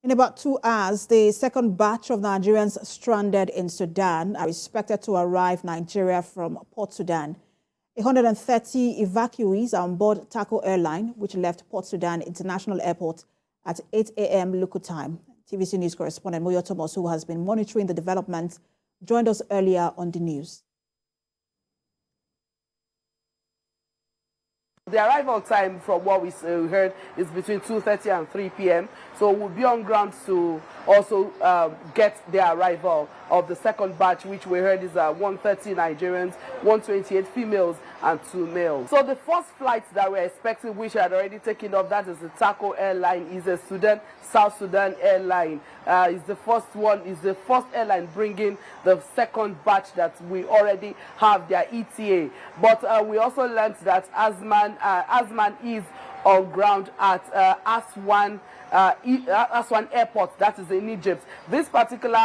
In about 2 hours, the second batch of Nigerians stranded in Sudan are expected to arrive Nigeria from Port Sudan. 130 evacuees are on board Tarco Airline, which left Port Sudan International Airport at 8 a.m. local time. TVC News correspondent Moyo Thomas, who has been monitoring the developments, joined us earlier on the news. The arrival time, from what we heard, is between 2:30 and 3 p.m. So we'll be on ground to also get the arrival of the second batch, which we heard is 130 Nigerians, 128 females, and 2 males. So the first flight that we're expecting, which had already taken off, that is the Tarco Airline, is a South Sudan Airline. Is the first airline bringing the second batch that we already have their ETA. But we also learned that Asman is on ground at Aswan Airport, that is in Egypt. This particular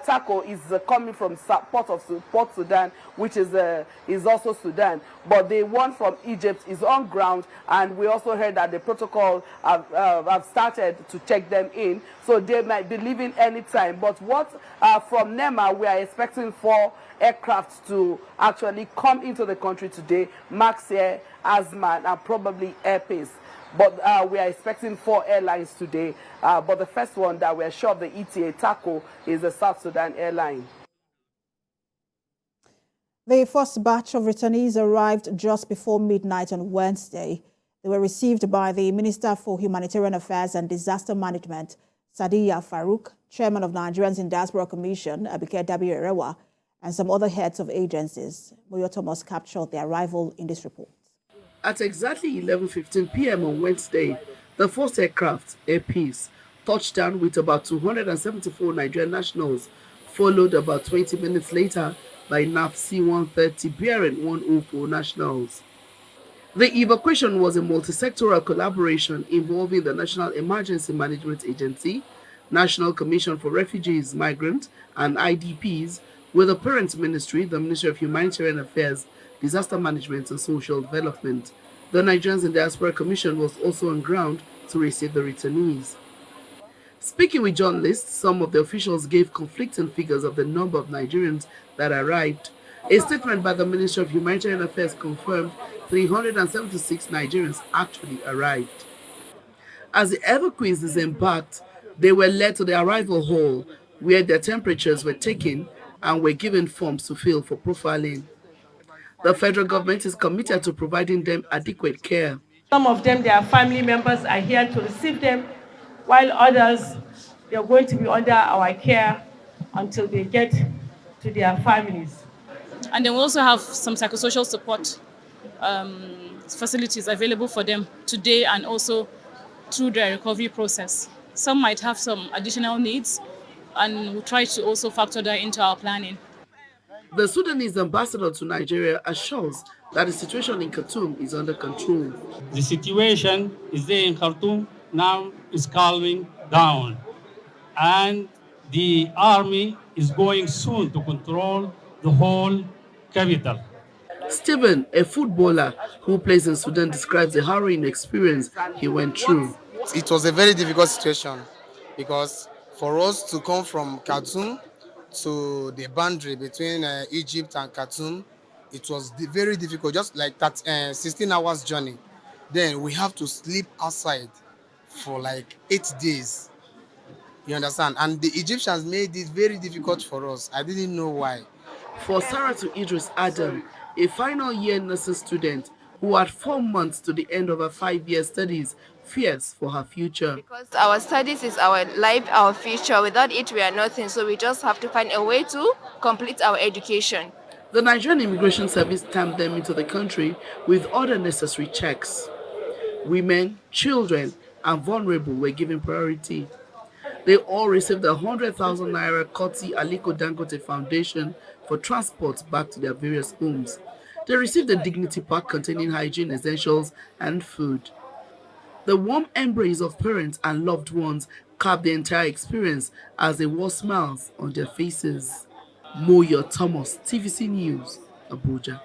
Tarco is coming from Port Sudan, which is also Sudan. But the one from Egypt is on ground, and we also heard that the protocol have started to check them in, so they might be leaving anytime. But from NEMA, we are expecting 4 aircraft to actually come into the country today: Max Air, Asman, and probably Evacuees. But we are expecting 4 airlines today. But the first one that we're sure of the ETA, Tarco, is the South Sudan Airline. The first batch of returnees arrived just before midnight on Wednesday. They were received by the Minister for Humanitarian Affairs and Disaster Management, Sadiya Farouk, Chairman of Nigerians in Diaspora Commission, Abike Dabi-Erewa, and some other heads of agencies. Moyo Thomas captured their arrival in this report. At exactly 11:15 p.m. on Wednesday, the first aircraft, Evacuees, touched down with about 274 Nigerian nationals, followed about 20 minutes later by NAF C-130 bearing 104 nationals. The evacuation was a multi-sectoral collaboration involving the National Emergency Management Agency, National Commission for Refugees, Migrants, and IDPs, with the Parent Ministry, the Ministry of Humanitarian Affairs, Disaster Management and Social Development. The Nigerians in Diaspora Commission was also on ground to receive the returnees. Speaking with journalists, some of the officials gave conflicting figures of the number of Nigerians that arrived. A statement by the Ministry of Humanitarian Affairs confirmed 376 Nigerians actually arrived. As the Evacuees disembarked, they were led to the arrival hall, where their temperatures were taken and were given forms to fill for profiling. The federal government is committed to providing them adequate care. Some of them, their family members are here to receive them, while others, they are going to be under our care until they get to their families. And then we also have some psychosocial support facilities available for them today and also through their recovery process. Some might have some additional needs, and we'll try to also factor that into our planning. The Sudanese ambassador to Nigeria assures that the situation in Khartoum is under control. The situation is there in Khartoum now is calming down, and the army is going soon to control the whole capital. Stephen, a footballer who plays in Sudan, describes the harrowing experience he went through. It was a very difficult situation because for us to come from Khartoum to the boundary between Egypt and Khartoum, it was very difficult, just like that 16 hours journey. Then we have to sleep outside for like 8 days. You understand? And the Egyptians made it very difficult for us. I didn't know why. For Sarah to Idris Adam, a final year nursing student who had 4 months to the end of her 5-year studies, fears for her future. Because our studies is our life, our future. Without it, we are nothing. So we just have to find a way to complete our education. The Nigerian Immigration Service stamped them into the country with all the necessary checks. Women, children, and vulnerable were given priority. They all received 100,000 naira Koti Aliko Dangote Foundation for transport back to their various homes. They received a dignity pack containing hygiene essentials and food. The warm embrace of parents and loved ones capped the entire experience as they wore smiles on their faces. Moyo Thomas, TVC News, Abuja.